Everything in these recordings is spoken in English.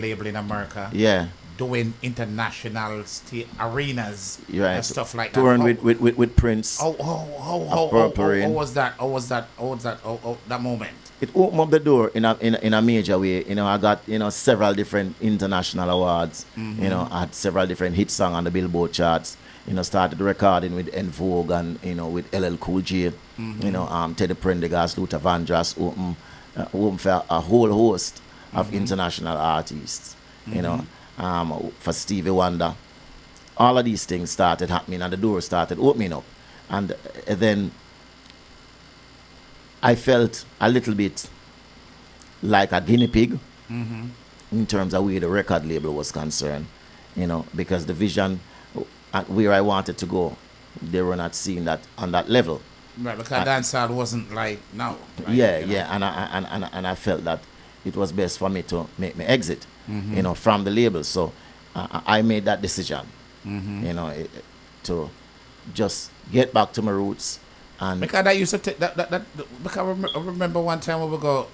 label in America. Yeah. Doing international arenas and stuff like that. Touring with Prince. How was that? That moment? It opened up the door in a major way. I got several different international awards. I had several different hit songs on the Billboard charts. Started recording with En Vogue and with LL Cool J. Teddy Prendergast, Luther Vandross, open for a whole host of international artists. For Stevie Wonder. All of these things started happening and the door started opening up. And then I felt a little bit like a guinea pig in terms of where the record label was concerned, because the vision where I wanted to go, they were not seeing that on that level. Right, because dancehall wasn't like now. Right? Yeah, and I felt that it was best for me to make me exit, from the label. So I made that decision, to just get back to my roots. And because that used to take that because I remember one time we would go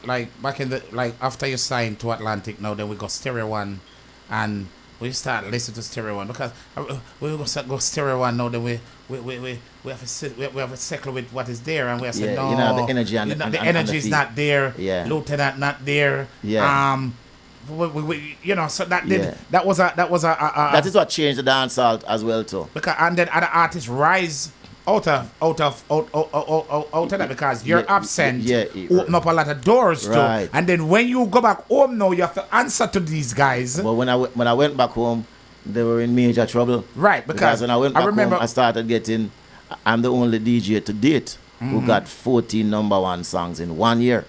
back in the after you signed to Atlantic now, then we go Stereo One, and we start listening to Stereo One because we go Stereo One now, then we have to settle with what is there, and we have to say no, the energy and the energy is not there, Lieutenant not there, so that was a that is what changed the dancehall as well too. Because and then other artists rise out of that because you're absent, open up a lot of doors too. And then when you go back home now, you have to answer to these guys. Well, when I went back home, they were in major trouble. Right, because when I went back home, I started getting. I'm the only DJ to date who got 14 number one songs in 1 year.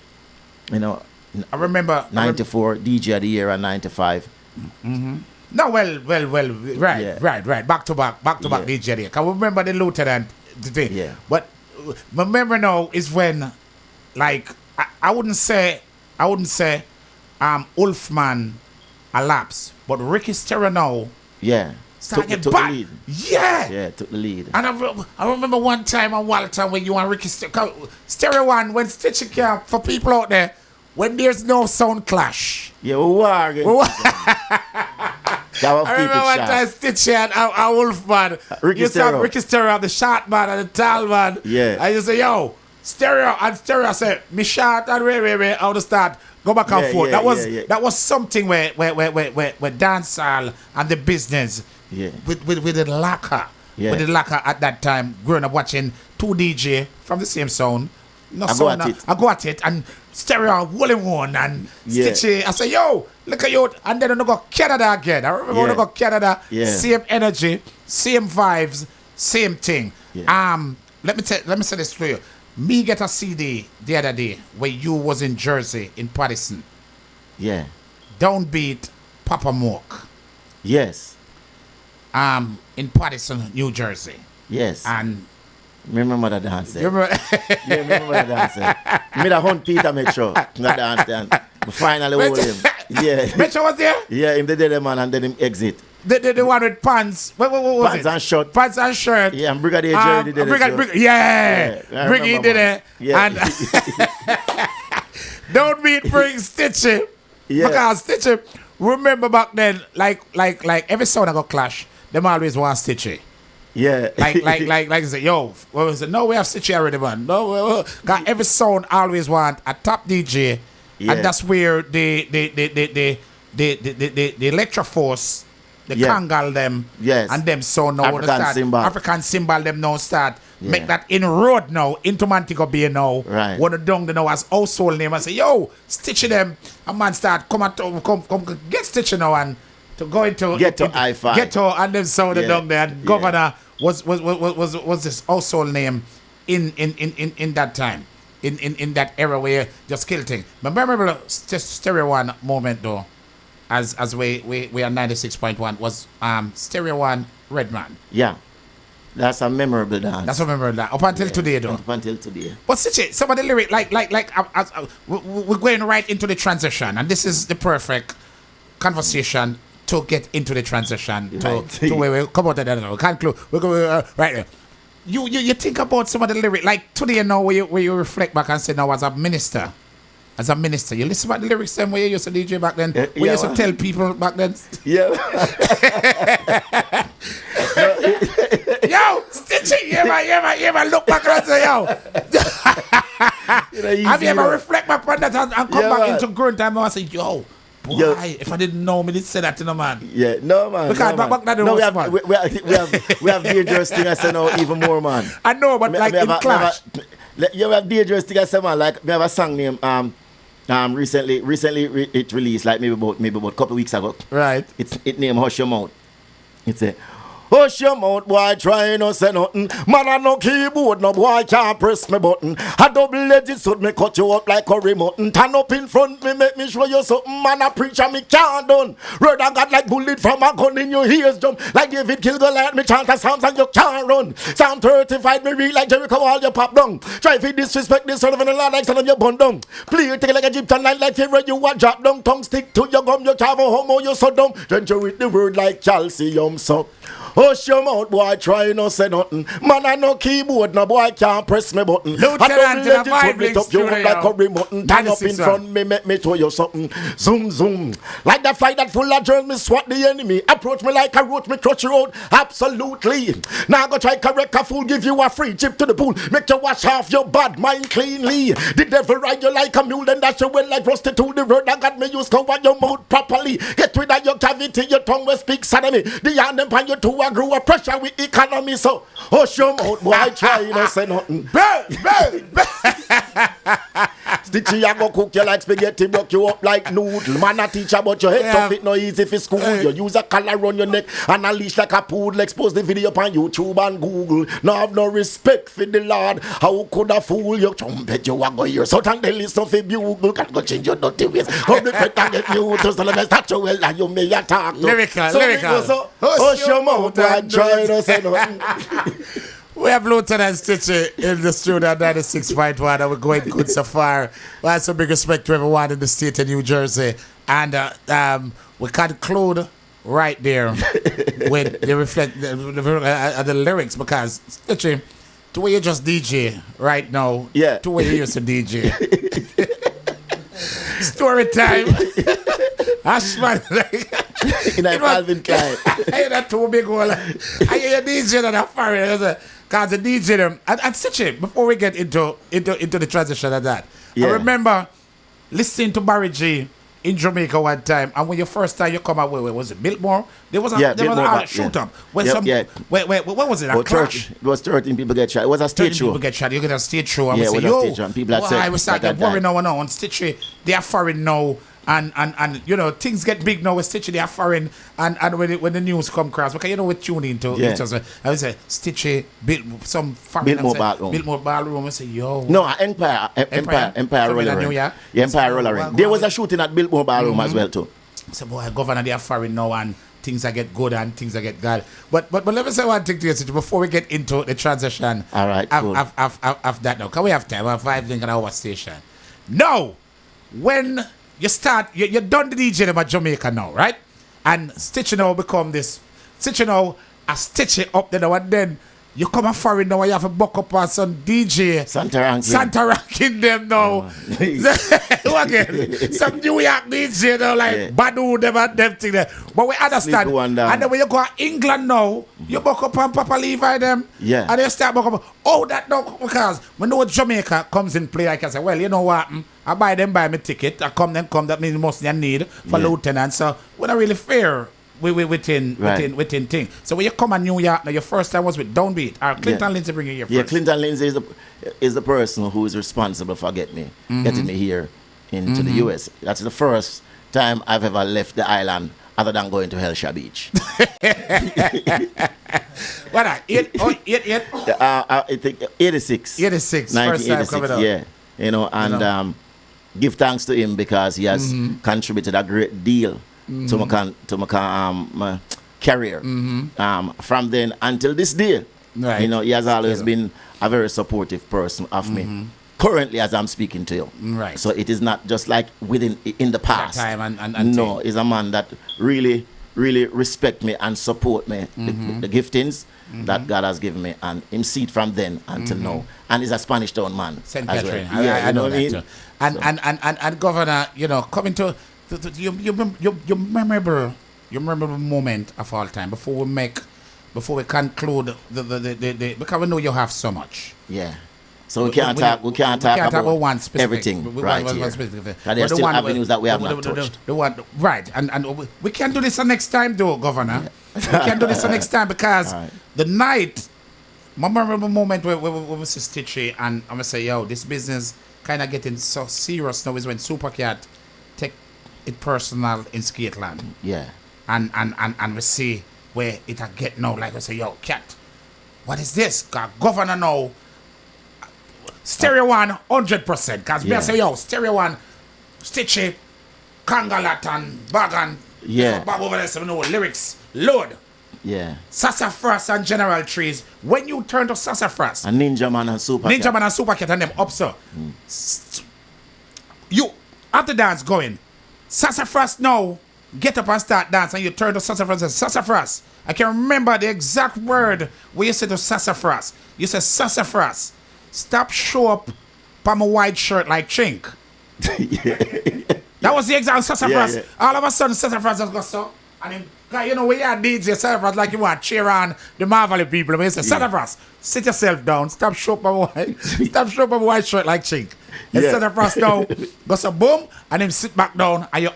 I remember 94 DJ of the year and 95. No, well, right. Back to back DJ. Because I remember the Lieutenant today. Yeah. But remember now is when, I wouldn't say, Wolfman elapsed, but Ricky Stereo now. Yeah. Took the lead. Yeah, took the lead. And I remember one time on Walter when you and Ricky Stereo One, when Stitchie came, for people out there, when there's no sound clash. Yeah, we were. I remember one time Stitchie and Wolfman. Ricky Stereo. Ricky Stereo, the short man and the tall man. Yeah. And you say, yo, Stereo say, me short and wait, how to start. Go back and forth. That was something where dancehall and the business with the lacquer. Yeah. With the lacquer at that time, growing up watching two DJ from the same sound. I go at it and Stereo holding one and Stitchie. I say, yo, look at you. And then I go Canada again. I remember when I go Canada, same energy, same vibes, same thing. Yeah. Let me say this to you. Me get a CD the other day where you was in Jersey in Paterson. Yeah. Downbeat Papa Mook. Yes. In Paterson, New Jersey. Yes. And remember the dance there. remember the dance there. Me the hunt Peter Metro. That dance there. Finally hold him. Yeah. Metro was there? Yeah, him did the man and then him exit. The one with pants. What was pants it? And shirt. Pants and shirt. Yeah, and Brigadier Jerry did it. Brigadier did it. Yeah. And don't meet bring Stitchie. Yeah. Because Stitchie, remember back then, like every sound I got clash, them always want Stitchie. Yeah. like say, yo, what was it? No, we have Stitchie already, man. No, got every sound always want a top DJ. Yeah. And that's where the Electro Force, the Kangal them, and them so now African symbol them now start make that inroad now into Montego Bay now. Right. Wanna down the now as household name and say, yo, Stitchie them, a man start come get Stitchie now and to go into I-5. Ghetto and them so the down there and Governor was this household name in that time. In that era where you just kill thing. But remember Stereo One moment though, as we are 96.1 was Stereo One Redman. Yeah. That's a memorable dance. Up until today though. Up until today. But Stitchie, some of the lyric we're going right into the transition, and this is the perfect conversation to get into the transition to where we come out of that now. We can't close. We're going right there. You think about some of the lyrics like today now where you reflect back and say now as a minister as a minister, you listen about the lyrics them way you used to DJ back then. We used to tell people back then. Yeah. Yo, Stitchie, you ever look back and say, yo. Have you ever reflect back on that and come back into growing time and say, yo, boy, if I didn't know me, did say that to no man. Yeah, no man. Because back then we have dangerous things I say now even more, man. I know, but like in clash. You have dangerous things I say, man. Like we have a song name recently it released like maybe about a couple of weeks ago. Right. It named Hush Your Mouth. It's a hush your mouth, boy, try no say nothing. Man, I no keyboard, no boy can't press me button. A double-edged sword, me cut you up like curry mutton. Turn up in front, me make me show you something. Man, a preacher, me can't done. Word I got like bullet from a gun in your ears jump. Like David kill Goliath, me chant a psalms and you can't run. Psalm 35, me read like Jericho, all you pop down. Try to disrespect this son of an Lord like son of your bun down. Play it like Egyptian night like Pharaoh, you a drop down. Tongue stick to your gum, you carve a homo, you so dumb. Then you read the word like calcium, so. Hush your mouth, boy, try no say nothing. Man, I no keyboard, no boy can't press me button. Lieutenant I don't in let up you up like curry mutton. Turn up in front me, make me show you something. Zoom, zoom. Like the fly that full of germs, me swat the enemy. Approach me like a roach, me crush you out. Absolutely. Now go try correct a fool, give you a free chip to the pool. Make you wash off your bad mind cleanly. The devil ride you like a mule, then dash you well like rusty to the road. I got me use cover your mouth properly. Get rid of your cavity, your tongue will speak sodomy. The hand upon you two grew a pressure with economy, so hush your mouth, boy, try no say nothing. Stitchie, I go cook you like spaghetti, buck you up like noodle. Man a teacher, but your head tough, it no easy for school. You use a collar around your neck and a leash like a poodle. Expose the video on YouTube and Google. No have no respect for the Lord. How could a fool you? Trumpet you a go here, so thank the list of a bugle. Can't go change your dirty ways. How the pet and get you to the best that you will and you may attack. Lyrical, so lyrical. So, hush your mouth and try to say nothing. We have Lieutenant Stitchie in the studio at 96.1 and we're going good so far. We have some big respect to everyone in the state of New Jersey. And we conclude right there with the lyrics because Stitchie, the way you just DJ right now, the way you used to DJ. Story time. Ashman, like, in a Calvin Klein. I hear that too big one. I hear the DJ that are foreign. Because the DJ them and Stitchie, before we get into the transition of that, I remember listening to Barry G in Jamaica one time, and when your first time you come out, where was it Biltmore? There was a shoot up. What was it? A clash? It was 13 people get shot. It was a stage show. People get shot. You get a stage show. And it we was say, a stage show. And people had said, I was starting worrying now on Stitchie. They are foreign now. And you know things get big now with Stitchie, they are foreign and when the news come across because you know we tune into each other. I would say Stitchie built some foreign Biltmore ballroom. I say yo Empire Roller Ring. Empire Roller Ring. There was a shooting at Biltmore ballroom as well too. So boy, governor they are foreign now and things that get good and things that get bad. But let me say one thing to you Stitchie before we get into the transition. All right, cool. Of that now. Can we have time? We have 5 things on our station. No, when you start, you're done the DJ at Jamaica now, right? And Stitchie now become this. Stitchie now, a Stitchie up there now, and then you come a foreign now, you have to buck up on some DJ. Santa ranking them now. Again, some New York DJ now, like Badu, them thing there. But we understand. And then when you go to England now, you buck up on Papa Levi them. Yeah. And you start buck up. Oh, that now, because when know Jamaica comes in play, I can say, well, you know what? I buy me ticket. I come, that means most you need for lieutenant. So we're not really fair within thing. So when you come to New York, now your first time was with Downbeat or Clinton Lindsay bring you here first. Yeah, Clinton Lindsay is the person who is responsible for getting me here into the US. That's the first time I've ever left the island other than going to Hellshire Beach. What? I think 86. 86. First time coming up. Yeah. You know, and give thanks to him because he has contributed a great deal to my career. From then until this day. Right. You know, he has always been a very supportive person of me. Currently, as I'm speaking to you. Right. So it is not just like in the past. That time and no, he's a man that really really respect me and support me, the giftings that God has given me, and him see it from then until now. And he's a Spanish Town man. St. as Catherine. well. I know what that too. And Governor, you know, coming to your memorable moment of all time before we conclude the because we know you have so much. Yeah. So we can't talk about one specific, everything one specific thing. There are still avenues that we have not touched. Right, and we can do this the next time, though, Governor. We can do this the next time because the night, my memorable moment where we see Stitchie, and I'm gonna say, yo, this business kind of getting so serious now is when Supercat take it personal in Skateland. Yeah. And we see where it get now. Like I say, yo, Cat, what is this? Governor now. Stereo One, 100%. Because we say, yo, Stereo One, Stitchie, Kangalatan, Bagan, Bob over there, so we know lyrics, load. Yeah. Sassafras and General Trees. When you turn to Sassafras, and Ninja Man and Supercat and them up, so you have the dance going. Sassafras now, get up and start dance, and you turn to Sassafras and Sassafras. I can remember the exact word where you said to Sassafras. You said Sassafras. Stop show up on my white shirt like chink. That was the exact Sassafras. All of a sudden, Sassafras just got so. And him, you know, when you are DJ Sassafras, like you want to cheer on the Marvel people. When you say, Sassafras, sit yourself down. Stop show up on my white shirt like chink. And Sassafras now goes so boom, and him sit back down, and you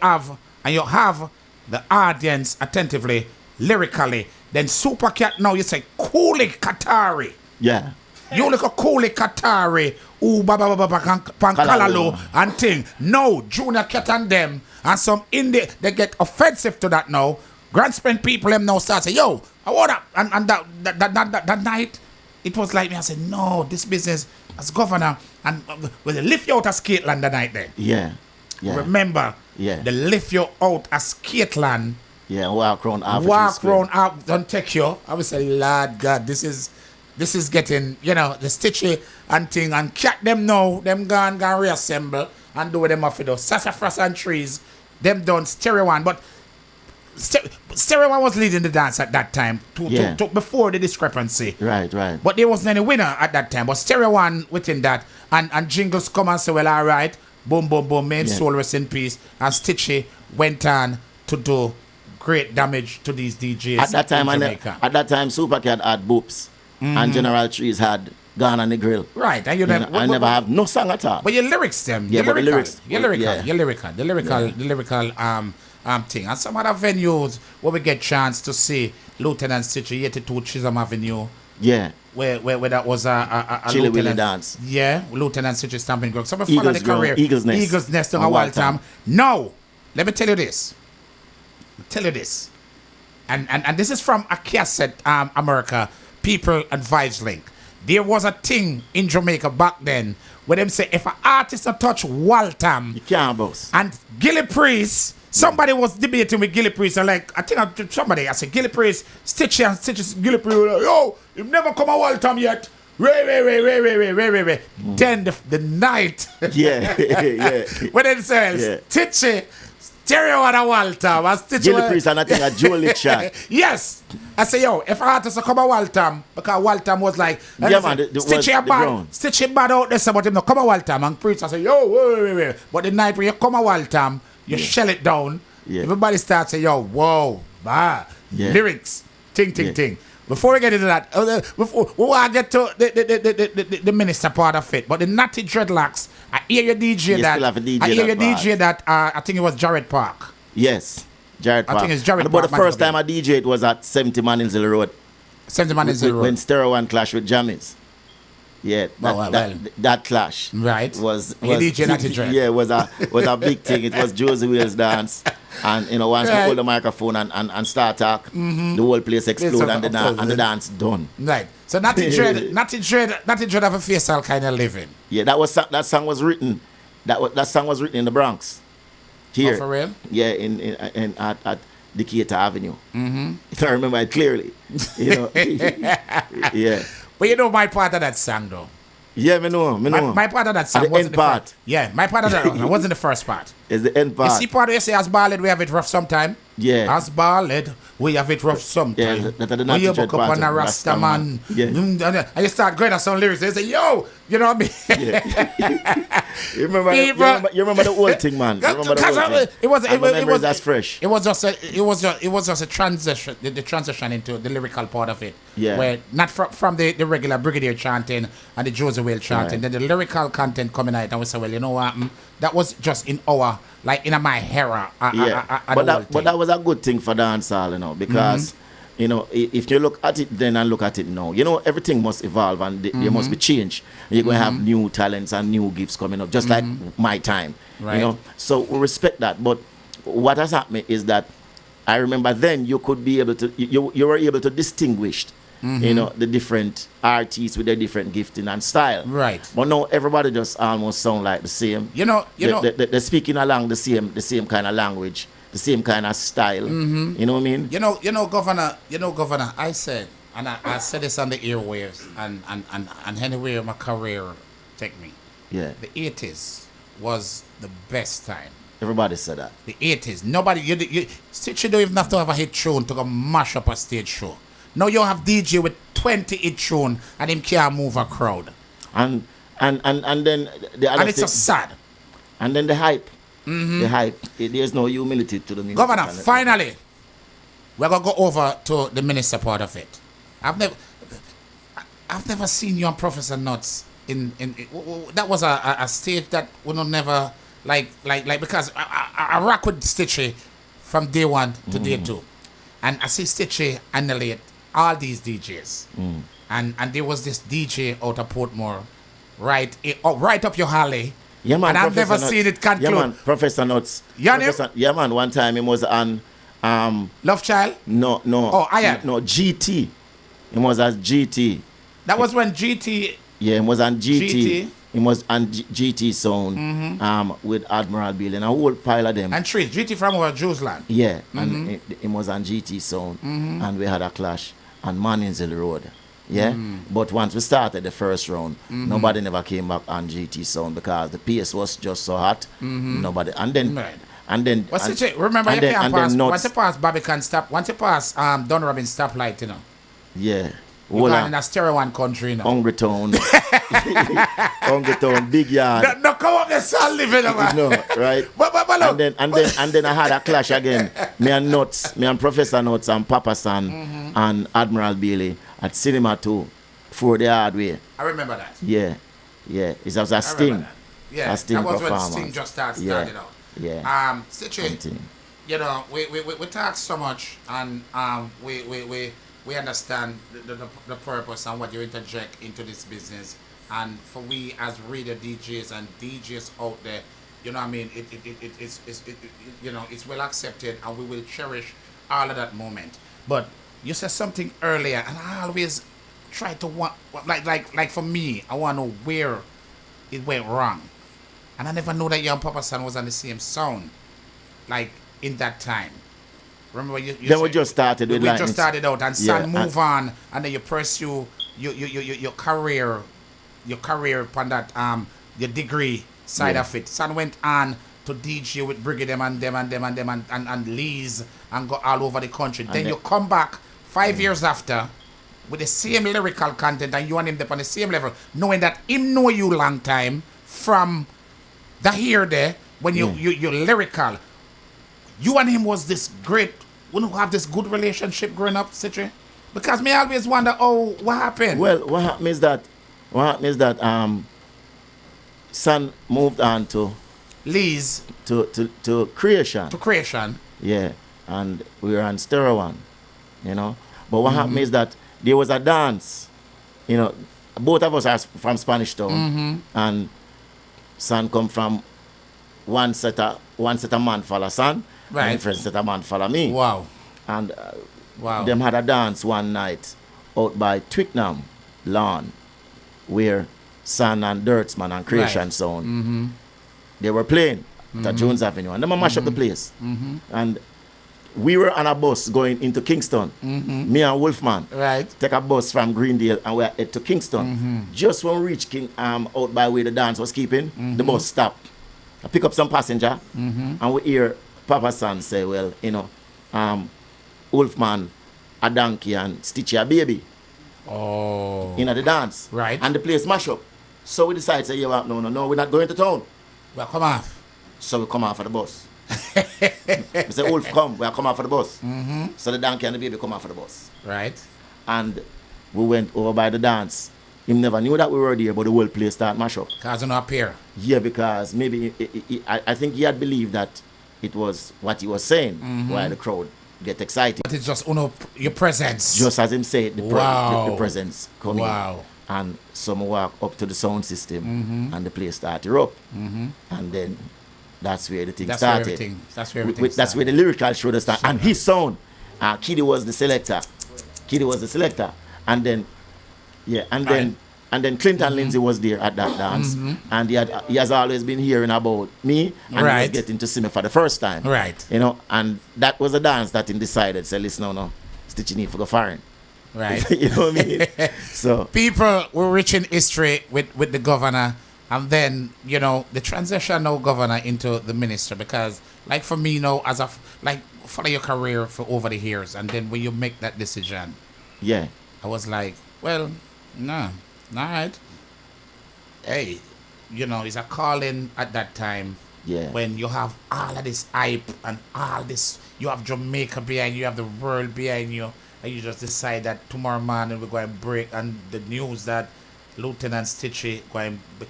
have the audience attentively, lyrically. Then Supercat now you say, Cooley Katari. Yeah. You look a Cooley Katari, Pankalalo, and thing. No, Junior Cat and them, and some indie, they get offensive to that now. Grand Spend people them now start say, yo, I want that. And that night, it was like me, I said, no, this business as governor, and will lift you out of Skateland the night there. Yeah. Remember, they lift you out of Skateland. Yeah, walk around out, don't take you. I would say, Lord God, this is getting, you know, the Stitchie and thing, and Cat them now, them gone reassemble and do what them have to do. Sassafras and Trees, them done Stereo One, but Stereo One was leading the dance at that time to before the discrepancy. Right. But there wasn't any winner at that time. But Stereo One within that, and Jingles come and say, well, all right, boom, main soul rest in peace, and Stitchie went on to do great damage to these DJs at that time. in Jamaica. At that time, Supercat had Boops. And General Trees had Gone on the Grill. Right. And I never have no song at all. But your lyrics them. Yeah, but the lyrics. The lyrical thing. And some other venues where we get chance to see Lieutenant Stitchie 82 Chisholm Avenue. Yeah. Where that was a Chili Willy dance. Yeah. Lieutenant Stitchie Stamping Ground. So we follow the career. Eagle's Nest. Eagle's Nest on a wild time. No. Let me tell you this. And this is from a cassette, America. People and Vibes Link. There was a thing in Jamaica back then where them say if an artist don't touch Waltham, you can't boss. And Gilly Priest, somebody was debating with Gilly Priest, and like I said Gilly Priest, Stitchie Gilly Priest, like, yo, you never come a Waltham yet. Ray. Then the night, when it says Stitchie. Stereo One a Waltham, and Stitchie. Gilly Priest and I think a Jolie chat. Yes. I say, yo, if artists come a Waltham, because Waltham was like, Stitchie bad out there, but him no come a Waltham, and Priest I say, yo, wait. But the night when you come a Waltham, you shell it down. Yeah. Everybody starts saying, yo, whoa, lyrics, ting. Before we get into that, before we want to get to the minister part of it, but the Natty Dreadlocks, I hear your DJ that. I think it was Jared Park. Yes, Jared Park. I think it's Jared Park. But the first time I DJ it was at 70 Manilsville Road. 70 Manilsville Road. When Stereo One clashed with Jammies. Yeah, that clash. Right. Was DJ Natty Dread. Yeah, was a big thing. It was Josie Wales dance. And you know, once we hold the microphone and start talk, the whole place explode and the dance done. Right. So Natty Dread have a face all kind of living. Yeah, that song was written. That song was written in the Bronx. Here. Oh, for real? Yeah, in at Decatur Avenue. If I remember it clearly. You know. Yeah. But you know my part of that song though. Yeah, me know. My part of that song wasn't the part. Yeah, my part of that wasn't the first part. It's the end part. You see part where you say as ballad we have it rough sometime? Yeah. As ballad, we have it rough sometimes. Yeah, that are the when you natural book up part on a of Rasta man. Yeah. And you start going at some lyrics. They say, yo, you know what I mean? Yeah. you remember the whole thing, man. You remember the whole thing. It was that's fresh. It was just a transition, the transition into the lyrical part of it. Yeah. Where not from the regular Brigadier chanting and the Joseph Whale chanting, then the lyrical content coming out, and we say, well, you know what? That was just in our, like in my era. But that was a good thing for dancehall, you know, because you know, if you look at it then and look at it now, you know, everything must evolve and there must be change. You're going to have new talents and new gifts coming up, just like my time, right. You know. So we respect that. But what has happened is that I remember then you could be able to, you were able to distinguish, you know, the different artists with their different gifting and style. Right. But now everybody just almost sound like the same. They're speaking along the same kind of language, the same kind of style. You know what I mean? You know, Governor, I said, and I said this on the airwaves and anywhere my career take me. Yeah. The 80s was the best time. Everybody said that. The 80s. Nobody, Stitchie don't even have to have a hit tune to go mash up a stage show. Now you have DJ with 20 hit tune and him can't move a crowd. And then the other and it's just sad. And then the hype. The hype. There's no humility to the music. Governor, finally, we're gonna go over to the minister part of it. I've never seen you on Professor Nuts in that was a stage that we don't never like because I rock with Stitchie from day one to day two, and I see Stitchie annihilate all these DJs, and there was this DJ out of Portmore, right up your alley. Yeah, man, and I've never seen it conclude. Yeah, man, Professor Nuts. Yeah, man, one time he was on Love Child? No. Oh, Iron. No, GT. He was at GT. That was when GT. Yeah, he was on GT. He was on GT sound with Admiral Bill and a whole pile of them. And Trees, GT from our Jewsland. Yeah, and he was on GT sound and we had a clash on Manningsville Road. Yeah, but once we started the first round, nobody never came back on GT sound because the pace was just so hot. Nobody, and then what's it? Remember, you can't pass. Once you pass Barbican stop, once you pass Don Robin stoplight, you know. Yeah. You can't in a stereo one country, you know. Hungry Town. Hungry Town, big yard. No, come up there, son, living over. No, right? But and then I had a clash again. Me and Professor Nuts and Papa San and Admiral Bailey at Cinema 2 for the hard way. I remember that. Yeah. It was a Sting. Yeah, a Sting that was performance. when Sting just started out. Yeah. Stitchie, you know, we talk so much and we understand the purpose and what you interject into this business. And for we as radio DJs and DJs out there, you know what I mean, it's well accepted and we will cherish all of that moment. But you said something earlier and I always try to want, like for me, I want to know where it went wrong. And I never knew that you and Papa San was on the same sound, like in that time. Remember you then we just started with we just started out and San move on and then you pursue your career upon that your degree side of it. San went on to DJ with Brigadier and them and Lee's and go all over the country. Then you come back 5 years after with the same lyrical content and you and him up on the same level, knowing that him know you long time from the here there when you're lyrical. You and him was this great, we don't have this good relationship growing up, Stitchie? Because me always wonder, what happened? Well, what happened is that San moved on to Lee's to Creation. To Creation. Yeah, and we were on Stereo One, you know. But what happened is that there was a dance, you know. Both of us are from Spanish Town, and San come from one set of man follow San. Right. And different set of man follow me. Wow. And them had a dance one night out by Twickenham lawn where San and Dirtsman and Creation Sound they were playing at Jones Avenue and them mash up the place. And we were on a bus going into Kingston. Me and Wolfman. Right. Take a bus from Greendale and we head to Kingston. Just when we reached out by where the dance was keeping, the bus stopped. I pick up some passenger and we hear Papa San say, well, you know, Wolfman a donkey and Stitchie a baby. Oh. In the dance. Right. And the place mash up. So we decided, say, yeah, no, we're not going to town. Well, come off. So we come off of the bus. We say, Wolf, come. We'll come off of the bus. Mm-hmm. So the donkey and the baby come off of the bus. Right. And we went over by the dance. He never knew that we were there, but the whole place started mash up. Because you not appear. Yeah, because maybe I think he had believed that it was what he was saying, why the crowd get excited. But it's just your presence. Just as him said, the presence coming. Wow. And some walk up to the sound system, and the place started up. And then that's where the thing started. That's where everything That's where the lyrical show started. And his sound, Kiddy was the selector. And then, and then Clinton Lindsay was there at that dance. And he has always been hearing about me, and he was getting to see me for the first time. Right. You know, and that was a dance that he decided, say, listen, no, Stitchie need to go foreign. Right. You know what I mean? So people were rich in history with the governor, and then, you know, the transition now governor into the minister, because like for me now, as follow your career for over the years, and then when you make that decision, yeah, I was like, well, no, all right. Hey, you know, it's a calling at that time. Yeah. When you have all of this hype and all this, you have Jamaica behind you, have the world behind you, and you just decide that tomorrow morning we're going to break, and the news that Lieutenant Stitchie going to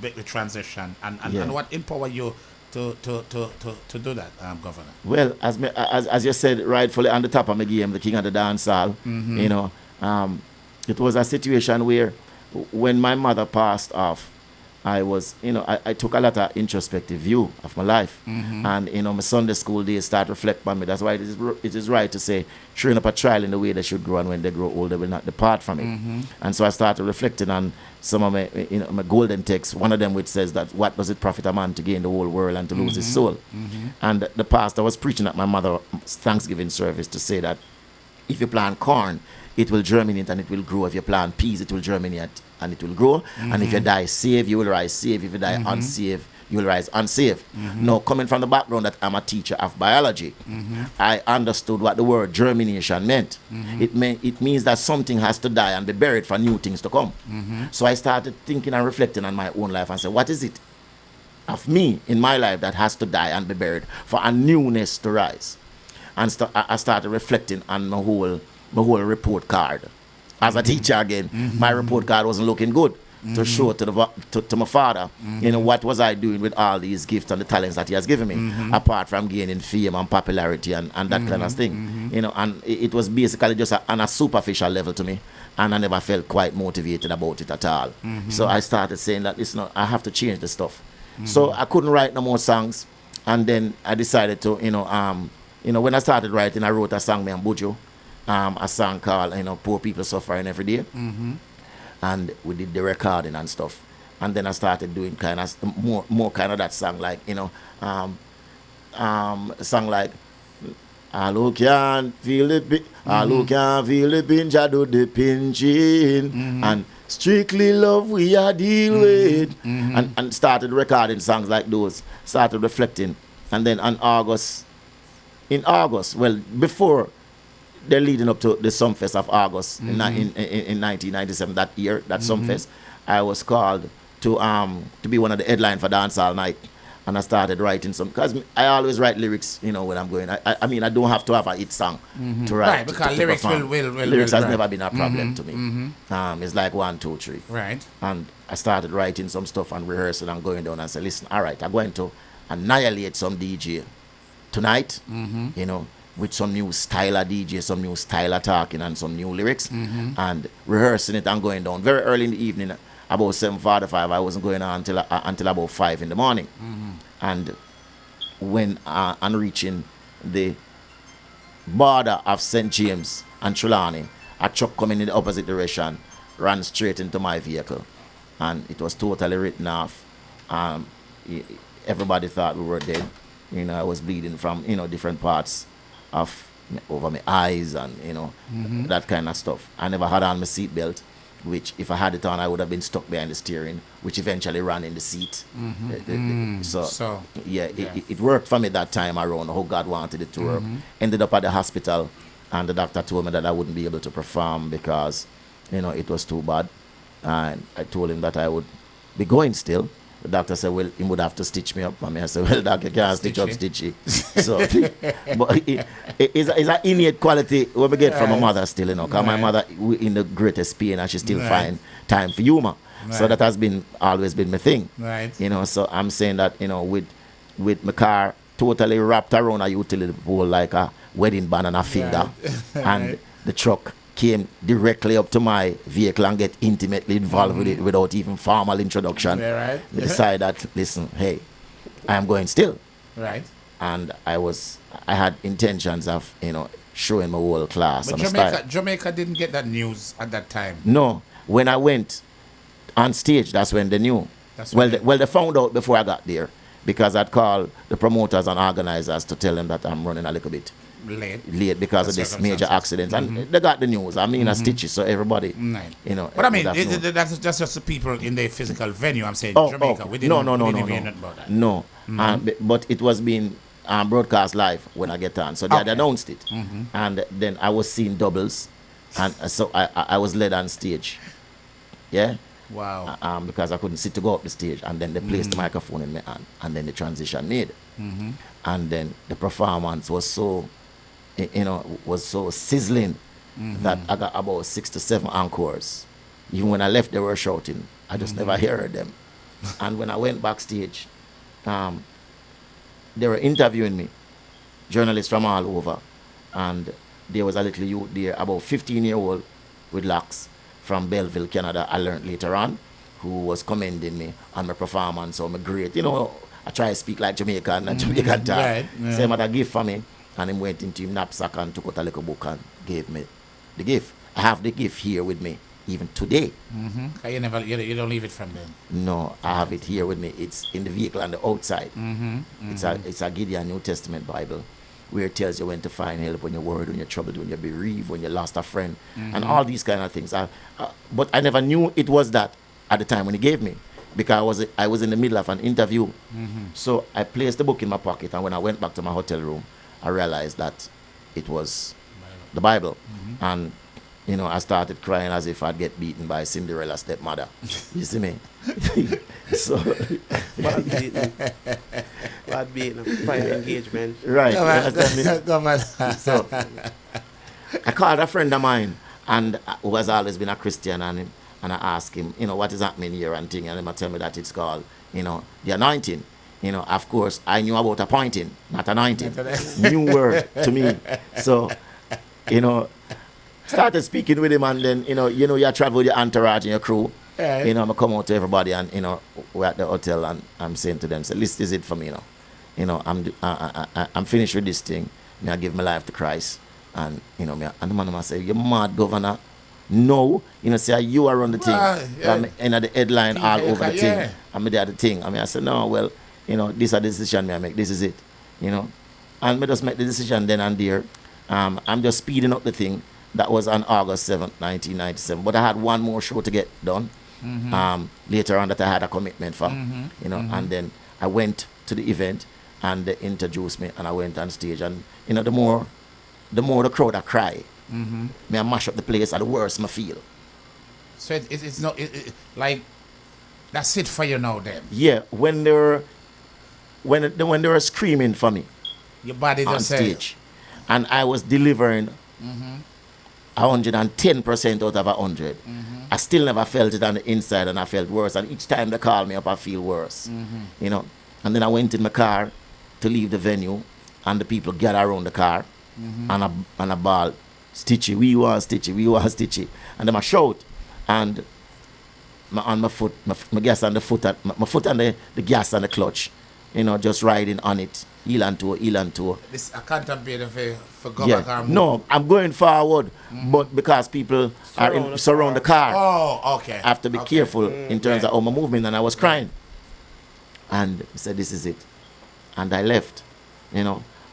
make the transition, and what empower you to do that, Governor? Well, as you said rightfully on the top of my game, the king of the dancehall, you know, it was a situation where when my mother passed off, I was, you know, I took a lot of introspective view of my life. And, you know, my Sunday school days start reflect on me. That's why it is right to say, train up a child in the way they should grow, and when they grow old, they will not depart from it. And so I started reflecting on some of my, you know, my golden texts. One of them which says that, what does it profit a man to gain the whole world and to lose his soul? And the pastor was preaching at my mother's Thanksgiving service to say that if you plant corn, it will germinate and it will grow. If you plant peas, it will germinate and it will grow. And if you die saved, you will rise saved. If you die unsaved, you will rise unsaved. Now, coming from the background that I'm a teacher of biology, I understood what the word germination meant. It means that something has to die and be buried for new things to come. So I started thinking and reflecting on my own life and said, what is it of me in my life that has to die and be buried for a newness to rise? And I started reflecting on my whole report card. As a teacher again, my report card wasn't looking good to show to my father, you know, what was I doing with all these gifts and the talents that he has given me, apart from gaining fame and popularity and that kind of thing. You know, and it was basically just on a superficial level to me, and I never felt quite motivated about it at all. So I started saying that, listen, I have to change the stuff. So I couldn't write no more songs, and then I decided to, you know, when I started writing, I wrote a song, me and Buju, a song called, you know, Poor People Suffering Every Day. And we did the recording and stuff. And then I started doing kind of more kind of that song, like, you know, a song like, all who can feel the all who can feel the pinch, I do the pinching. And strictly love we are deal with. And started recording songs like those, started reflecting. And then in August, well, before they're leading up to the Sumfest of August in 1997, that year, that Sumfest, I was called to be one of the headline for Dancehall Night. And I started writing some, because I always write lyrics, you know, when I'm going. I mean, I don't have to have a hit song to write. Right, because lyrics will lyrics has never been a problem to me. It's like 1, 2, 3. Right. And I started writing some stuff and rehearsing and going down and say, listen, all right, I'm going to annihilate some DJ tonight, you know, with some new style of DJ, some new style of talking and some new lyrics, and rehearsing it and going down very early in the evening. About 7:45, I wasn't going on until about 5 in the morning. And when I'm reaching the border of St. James and Trelawney, a truck coming in the opposite direction ran straight into my vehicle, and it was totally written off. Everybody thought we were dead. You know, I was bleeding from, you know, different parts of over my eyes and, you know, that kind of stuff. I never had on my seatbelt. which if I had it on, I would have been stuck behind the steering, which eventually ran in the seat. So yeah, it worked for me that time around, how God wanted it to work. Ended up at the hospital, and the doctor told me that I wouldn't be able to perform because, it was too bad. And I told him that I would be going still. The doctor said, well, he would have to stitch me up. I said, well, doctor, you can't stitch up Stitchie. So, but it's an innate quality what we get from my mother still, because my mother in the greatest pain and she still find time for humor. So that has always been my thing. Right. So I'm saying that, with my car totally wrapped around a utility pole like a wedding band and a finger, and the truck came directly up to my vehicle and get intimately involved with it without even formal introduction. Right. We decided that, listen, hey, I am going still. Right. And I had intentions of, showing my whole class. But Jamaica didn't get that news at that time. No. When I went on stage, that's when they knew. They found out before I got there, because I'd called the promoters and organizers to tell them that I'm running a little bit late because of this major accident, and they got the news. I mean, Stitchie, so everybody, But I mean, that's just the people in the physical venue. I'm saying Jamaica. We didn't hear nothing about that. No, but it was being broadcast live when I get on, so they had announced it, and then I was seeing doubles, and so I was led on stage. Yeah. Wow. Because I couldn't sit to go up the stage, and then they placed the microphone in my hand, and then the transition made, and then the performance was so sizzling that I got about 6 to 7 encores. Even when I left, they were shouting. I just never heard them. And when I went backstage, they were interviewing me, journalists from all over, and there was a little youth there, about 15-year-old with locks, from Belleville, Canada. I learned later on, who was commending me on my performance, or my great. I try to speak like Jamaican and Jamaican talk. Right. Yeah. So he had a gift for me, and he went into his knapsack and took out a little book and gave me the gift. I have the gift here with me, even today. You don't leave it from them. No, I have it here with me. It's in the vehicle on the outside. It's a Gideon New Testament Bible, where it tells you when to find help when you're worried, when you're troubled, when you're bereaved, when you lost a friend, and all these kind of things. But I never knew it was that at the time when he gave me, because I was in the middle of an interview. So I placed the book in my pocket, and when I went back to my hotel room, I realized that it was the Bible. And I started crying as if I'd get beaten by Cinderella's stepmother. You see me? So bad beating, private engagement. Right. So I called a friend of mine, and who has always been a Christian, and I asked him, what is happening here and thing, and he tell me that it's called, the anointing. Of course, I knew about appointing, not anointing. New word to me. So, started speaking with him, and then, you travel with your entourage and your crew. Right. I come out to everybody, and, we're at the hotel, and I'm saying to them, say, this is it for me, I'm finished with this thing. I give my life to Christ. And, and the man say, you mad, governor? No. Say, you are on the thing. I'm in the headline all over the thing. I'm there at the thing. I said, no, well, this is the decision I make. This is it. And I just make the decision then and there. I'm just speeding up the thing. That was on August 7th, 1997. But I had one more show to get done. Later on that I had a commitment for. And then I went to the event, and they introduced me, and I went on stage, and the more the crowd I cry, me I mash up the place, and the worse I feel. So it's not like that's it for you now then. Yeah, when they were screaming for me, your body on just stage, and I was delivering 110% out of 100. I still never felt it on the inside, and I felt worse. And each time they call me up, I feel worse. And then I went in my car to leave the venue, and the people gather around the car, and I bawl, Stitchie, we want Stitchie, we want Stitchie. And then I shout, and my foot, my gas on the foot, my foot on the gas and the clutch, just riding on it, heel and toe. This I can't be for go back and move. No, I'm going forward, but because people surround the car. Oh, okay. I have to be careful in terms of my movement, and I was crying. And he said, this is it. And I left.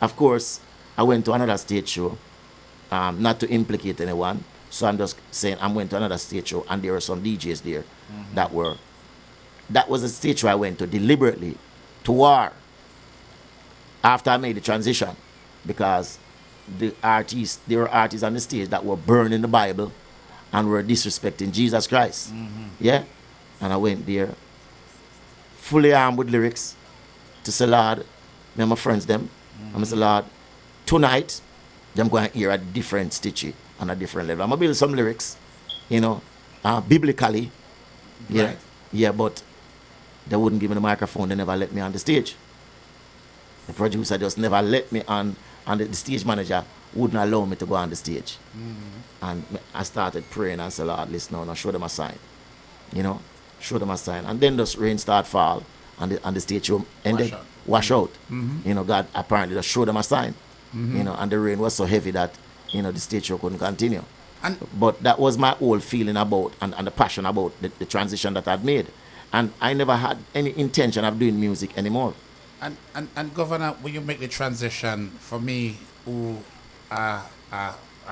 Of course, I went to another stage show, not to implicate anyone, So I'm just saying, I went to another stage show, and there were some DJs there that was a stage show I went to deliberately to war after I made the transition, because there were artists on the stage that were burning the Bible and were disrespecting Jesus Christ. Yeah? And I went there fully armed with lyrics to say, Lord, me and my friends them, and I say, Lord, tonight, them going to hear a different Stitchie on a different level. I'm going to build some lyrics, biblically. Yeah. Right. Yeah, but they wouldn't give me the microphone. They never let me on the stage. The producer just never let me on, and the stage manager wouldn't allow me to go on the stage. And I started praying and said, Lord, listen now, show them a sign. Show them a sign. And then the rain start fall, and the stage room ended, wash out. God apparently just showed them a sign. And the rain was so heavy that, the stage show couldn't continue. But that was my whole feeling about, and the passion about the transition that I'd made. And I never had any intention of doing music anymore. And Governor, when you make the transition, for me, who a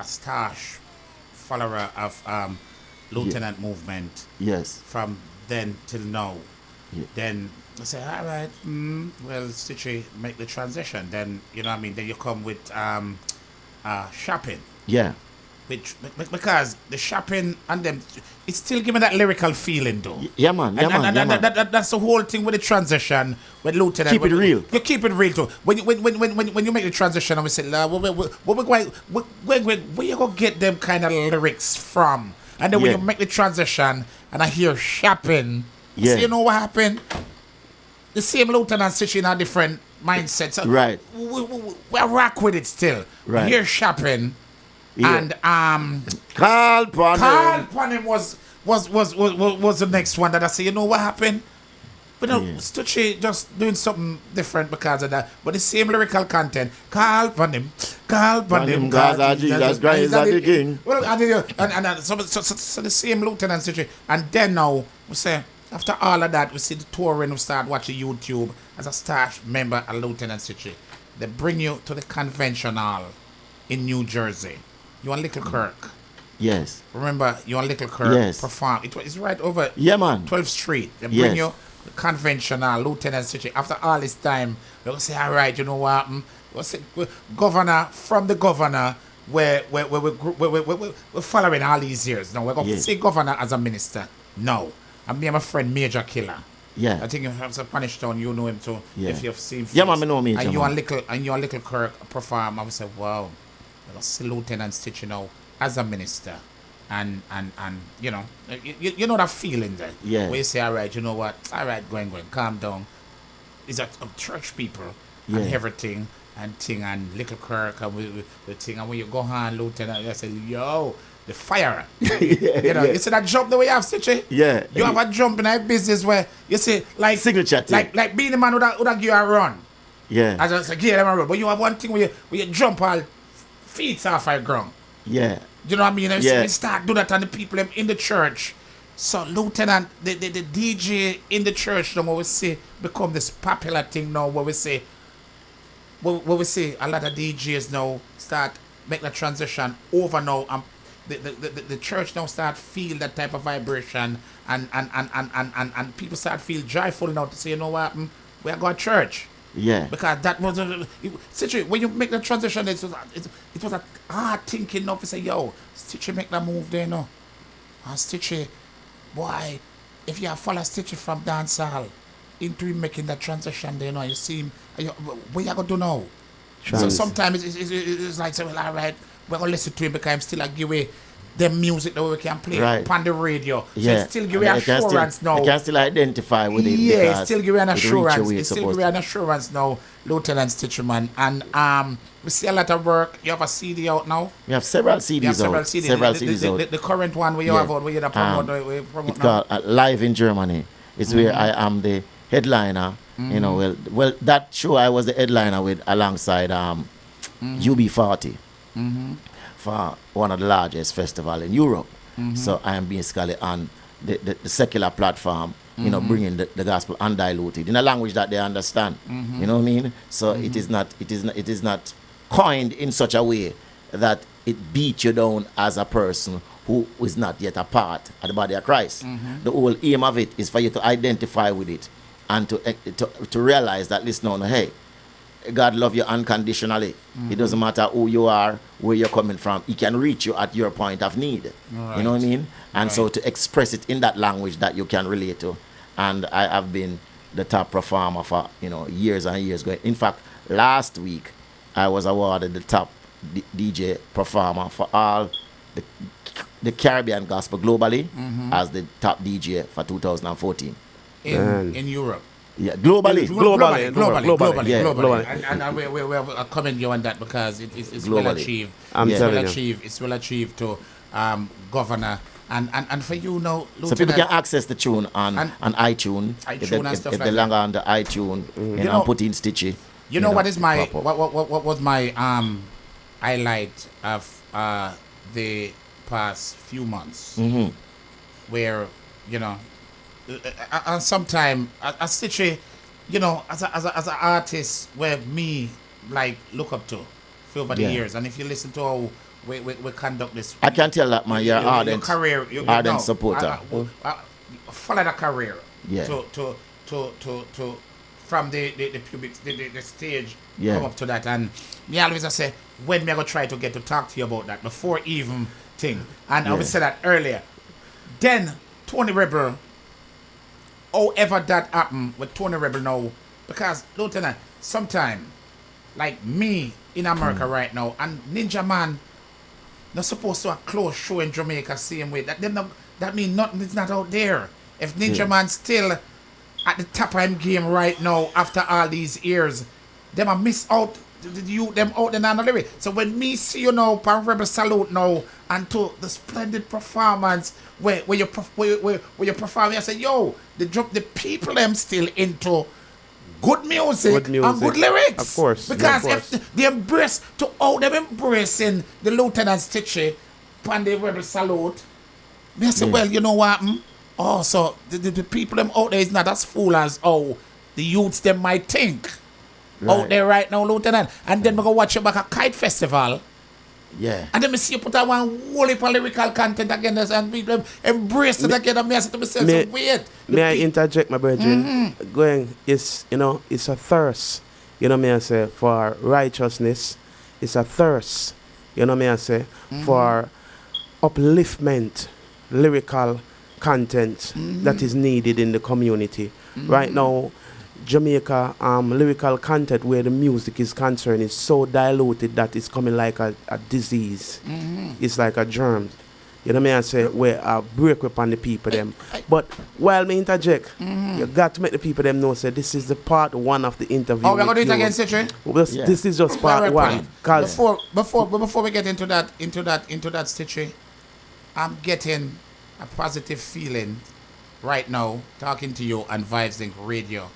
staunch follower of Lieutenant movement, yes, from then till now, then I say, all right, well, Stitchie, make the transition. Then, you know what I mean, then you come with shopping. Yeah. Because the shopping and them, it's still giving that lyrical feeling though. Yeah, man. That's the whole thing with the transition with Lieutenant. Keep it real. You keep it real too. When you make the transition, and we say, where you gonna get them kind of lyrics from? And then when you make the transition, and I hear shopping, so you know what happened? The same Lieutenant Stitchie in a different mindset. So right. We rock with it still. Right. I hear shopping. Yeah. And Carl Panem was the next one that I say, you know what happened? But no, Stitchie just doing something different because of that. But the same lyrical content. Carl Panem, God, Jesus Christ is the King. Well, so the same Lieutenant Stitchie. And then now we say, after all of that, we see the touring, we start watching YouTube as a staff member of Lieutenant Stitchie. They bring you to the convention hall in New Jersey. You on Little Kirk. Yes. Remember, you on Little Kirk. Yes. Perform. It's right over 12th Street. They bring you the convention hall, Lieutenant Stitchie. After all this time, they'll say, all right, you know what? We'll say, Governor, from the governor, we're following all these years. No, we're going to say governor as a minister. No. And me and my friend Major Killer. Yeah. I think you have some Spanish Town, you know him too. Yeah. If you've seen Yeah, man, I know Major. And you on Little Kirk perform, I would say, wow, we're gonna see Lieutenant Stitchie now as a minister. And you know that feeling there. Yeah. Where you say, all right, you know what? All right, going, calm down. It's a church people and everything and thing and Little Kirk and the thing, and when you go on Lieutenant, you say, yo, the fire. You see that jump the way you have, Stitchie? Yeah. You have a jump in a business where you see like signature thing. Like being the man who give you a run. Yeah. As I say, give them a run. But you have one thing where you jump all feet off the ground. Yeah. You know what I mean? You start do that and the people in the church. So Lieutenant, the DJ in the church now, what we say become this popular thing now where we say a lot of DJs now start make the transition over now and the church now start feel that type of vibration and people start feel joyful now to say, you know what, we are going to church. Yeah. Because that was when you make the transition, it was a hard thinking enough to say, yo, Stitchie make that move there now. And Stitchie, boy, if you follow Stitchie from Dancehall into him making that transition there, you know, you see him, what you going to do now? So sometimes it's like, say, well, all right, we're going to listen to him because I'm still a give away the music that we can play on the radio. So it still give you assurance now. You can still identify with it. Yeah, it still give you an assurance. It still give you an assurance now, Lieutenant Stitchie, man. And we see a lot of work. You have a CD out now? We have several CDs out. Several CDs out. The current one where you have out, where you promote it's now? called Live in Germany. It's where I am the headliner. You know, well, that show I was the headliner with alongside UB40 for one of the largest festivals in Europe. So I am basically on the secular platform, you know, bringing the gospel undiluted in a language that they understand. You know what I mean? So it is not coined in such a way that it beat you down as a person who is not yet a part of the body of Christ. The whole aim of it is for you to identify with it and to realize that, listen on, hey, God love you unconditionally. It doesn't matter who you are, where you're coming from. He can reach you at your point of need. Right. You know what I mean? And Right. so to express it in that language that you can relate to. And I have been the top performer for, years and years going. In fact, last week, I was awarded the top DJ performer for all the Caribbean gospel globally as the top DJ for 2014. In Europe. Yeah, globally. Globally. Yeah, globally. And we commend you on that because it's Globally. well achieved. I'm It's telling well you. achieved. It's well achieved to governor and for you now, So people Lieutenant, can access the tune on iTunes. If they, and stuff if like they log on the iTunes, know, and put in Stitchie. You know what is my pop up. what was my highlight of the past few months, where and sometime a Stitchie, as an artist where me like look up to for over the Yeah. years, and if you listen to how we conduct this, I can tell that, man. You're your ardent, career, ardent supporter. Follow the career. Yeah. To from the pubic the stage Yeah. come up to that, and me always I say when me I go try to get to talk to you about that before even thing, and I Yeah. would say that earlier. Then Tony Rebel, however that happened with Tony Rebel now, because Lieutenant, sometime like me in America right now, and Ninja Man not supposed to have close show in Jamaica same way. That mean nothing is not out there. If Ninja Man still at the top of him game right now after all these years, them a miss out them out the lyric. So when me see you now, Pan Rebel Salute now, and to the splendid performance where you perform, I say, yo, the people them still into good music and good lyrics. Of course. Because of course. if they embrace to all them embracing the Lieutenant Stitchie and the Rebel Salute, they say, well, you know what? Oh, so the people them out there is not as fool as the youths them might think. Out there right now, Lieutenant. And then we go watch you back at Kite Festival. Yeah. And then me see you put out one whole heap of lyrical content again, and people embrace it again, and me I say to myself, so weird. May I interject, my brethren? Going is, it's a thirst. Me I say for righteousness. It's a thirst. Me I say for upliftment, lyrical content that is needed in the community. Right now, Jamaica lyrical content where the music is concerned is so diluted that it's coming like a disease. It's like a germ. You know what I say? Where I break up on the people them. But while me interject, you got to make the people them know say this is the part one of the interview. Oh, we're gonna do it again, Stitchie? This is just part one. Cause Before we get into that Stitchie, I'm getting a positive feeling right now talking to you on Vibes Link Radio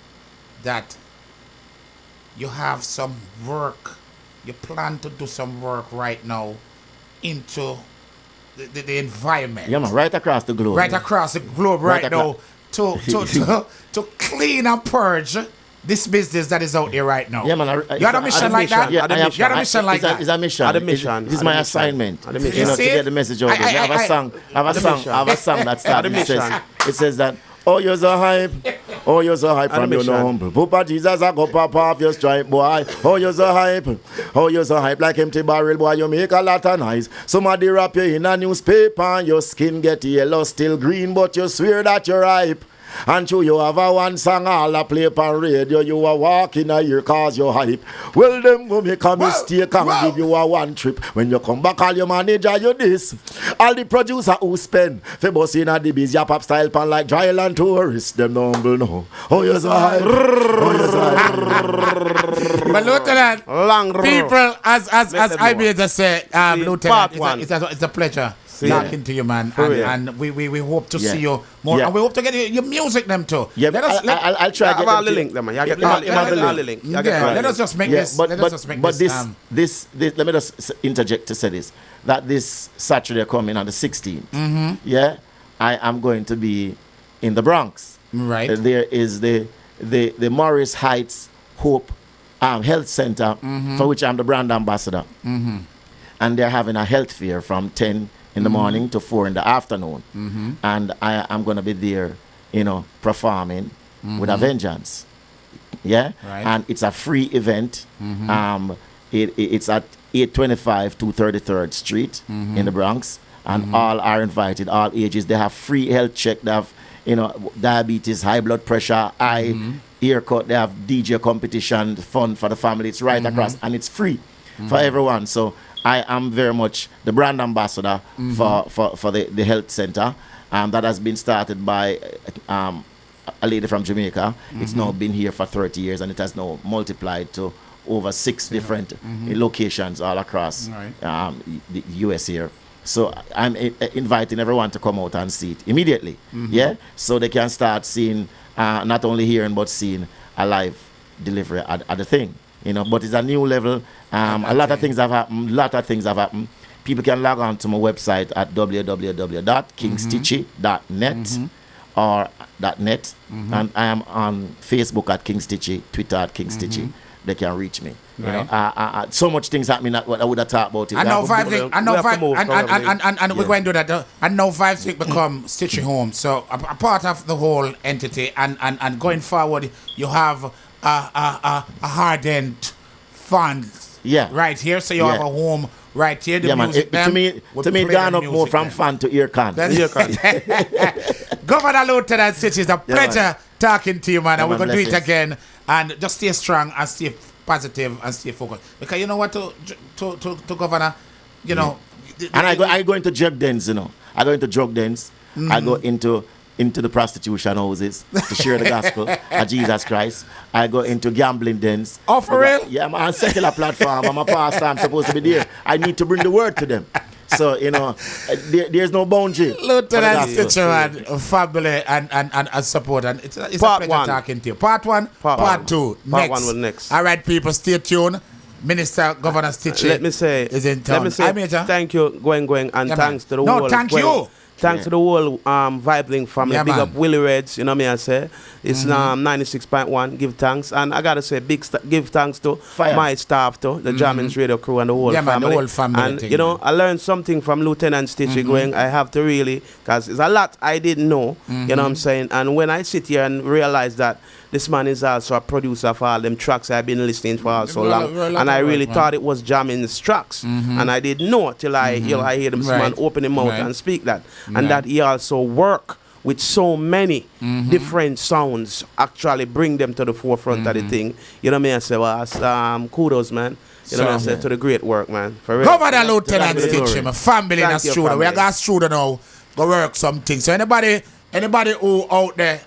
that you have some work, you plan to do some work right now into the environment. Yeah, man, right across the globe. Right across the globe right now to clean and purge this business that is out there right now. Yeah, man. You had a mission like that? Yeah, You had a mission like that? It's a mission. At a mission. It is my assignment. At a mission. To See get it? the message out there. I have a song. I have a song that starts. At a mission. It says that. Oh, you're so hype. Oh, you're so hype from your no humble. Papa Jesus, I go pop off your stripe, boy. Oh, you're so hype. Oh, you're so hype like empty barrel, boy. You make a lot of noise. Somebody wrap you in a newspaper and your skin get yellow, still green, but you swear that you're ripe. And you have a one song all a play on radio. You are walking a year cause you're hype. Well, them go make a mistake and give you a one trip. When you come back, all your manager, you this. All the producer who spend for bus in a the biz, your pop style pan like dry land tourists. Them no humble no. Oh, you're so hype. Oh, you're so hype. But Lieutenant, long road. people, as I made to say, Lieutenant, it's a pleasure talking to you, man. And we hope to see you more. And we hope to get your music them too. Yeah, I'll try to get all the link, them. You get all the link. Let us just make this. But this, let me just interject to say this. That this Saturday coming on the 16th, yeah, I am going to be in the Bronx. Right. There is the Morris Heights Hope Health Center, for which I'm the brand ambassador. and they're having a health fair from 10 in the morning to 4 in the afternoon. And I'm going to be there, performing with a vengeance. Yeah? Right. And it's a free event. It's at 825 233rd Street in the Bronx. And all are invited, all ages. They have free health check. They have, diabetes, high blood pressure, eye, haircut. They have DJ competition, fun for the family. It's right across, and it's free for everyone. So I am very much the brand ambassador for the health center. That has been started by a lady from Jamaica. It's now been here for 30 years, and it has now multiplied to over 6 different locations all across the US here. So I'm inviting everyone to come out and see it immediately. Yeah, so they can start seeing, not only hearing but seeing a live delivery at the thing. But it's a new level. A lot of things have happened. People can log on to my website at www.kingstitchie.net or .net, and I am on Facebook at King Stitchie, Twitter at King Stitchie. They can reach me. So much things happening that I would have talked about it. I know 5 things. And we're going to do that. I know 5 things become Stitchie Home. So a part of the whole entity, and going forward, you have a hardened funds right here. So you have a home right here. The music, to me, gone up more from fan to ear can. Governor Lieutenant Stitchie, it's a pleasure talking to you, man. And we're going to do it again. And just stay strong and stay positive and stay focused. Because you know what, to Governor, And I go into drug dens, I go into drug dens. I go into the prostitution houses to share the gospel of Jesus Christ. I go into gambling dens. Oh, for real? Yeah, I'm on a secular platform. I'm a pastor. I'm supposed to be there. I need to bring the word to them. So, there's no boundary. Lieutenant Stitchie, family and support. And it's a pleasure talking to you. Part 1, part 2. Part 1 will next. All right, people, stay tuned. Minister Governor Stitchie is in town. Let me say thank you, Going, and thanks to the whole. Thank you. Thanks to the whole Vibe family. Big up Willie Reds, you know me I say. It's 96.1. Give thanks. And I gotta say give thanks to my staff too, the Jammins radio crew and the whole family. The whole family and thing, I learned something from Lieutenant Stitchie Going. I have to really, because there's a lot I didn't know, you know what I'm saying? And when I sit here and realize that this man is also a producer for all them tracks I've been listening for so long. And I really thought it was Jammins tracks. And I didn't know till I hear this man open his mouth and speak that. And that he also work with so many different sounds, actually bring them to the forefront of the thing. You know what I mean? I say, well, kudos, man. You know what I say? To the great work, man. For real. Governor Lieutenant Stitchie, my family in a studio. We got a studio now. Go work something. So anybody who out there,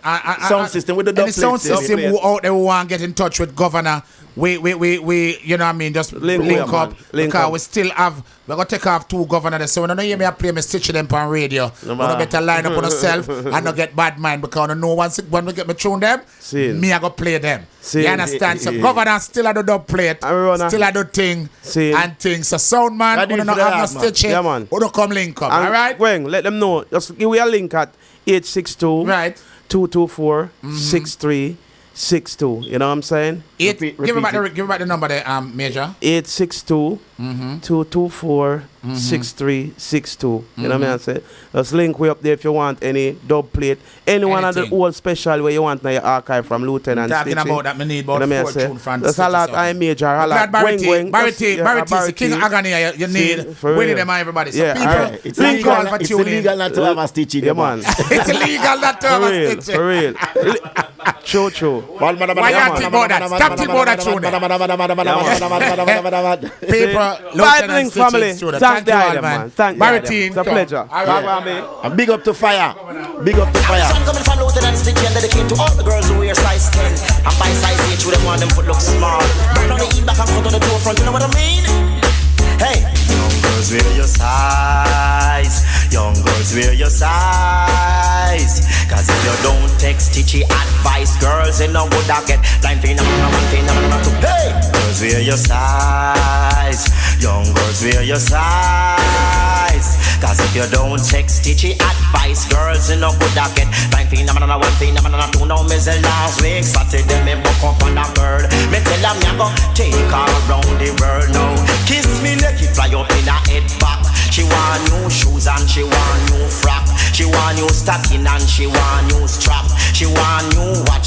sound system with the dub sound system who out there who want to get in touch with Governor, we you know what I mean, just link up because we still have, we're going to take off 2 governors. So when you hear me, I play me Stitchie them on radio. You better line up on yourself and not get bad mind, because I know when we get me tune them, me I go play them. You understand? So Governor still at the dub plate, still at the thing and things. So sound man, we don't have no Stitchie, we don't come link up, alright? Gwen, let them know. Just give me a link at 862 224 6362. You know what I'm saying? Give me back the number there, Major. 862 224 6362. You know what I'm saying? Just link way up there if you want any dub plate. Any one of the old special where you want in your archive from Lieutenant Stitchie. Talking about that, me need about 4 tunes from There's a lot I Major. A lot Barry King Agony you need. We need them everybody. So people, it's illegal not to have a Stitchie. Yeah, man. It's illegal not to have a Stitchie. For real. True. Why you think about that? Stop thinking about that, people, Lieutenant family. Thank the island, man. Thank Barry you. team. It's a pleasure. And big up to Fire. Big up to Fire. I'm coming from Lieutenant Stitchie and dedicated to all the girls who wear size 10. And by size 8, with them want them foot look small. Burn on the eat back and cut on the toe front, you know what I mean? Hey, young girls wear your size. Young girls wear your size. Cause if you don't take Stitchie advice, girls in the wood I get blind phenomenon 1, phenomenon 2. Hey, girls wear your size. Young girls wear your size. Cause if you don't take Stitchie advice, girls in the wood I get blind phenomenon 1, phenomenon 2. Now me say last week Saturday me book up on a girl. Me tell her me I go take her around the world now. Kiss me, let it fly up in the want new shoes and she want new frock. She want new stocking and she want new strap. She want new watch.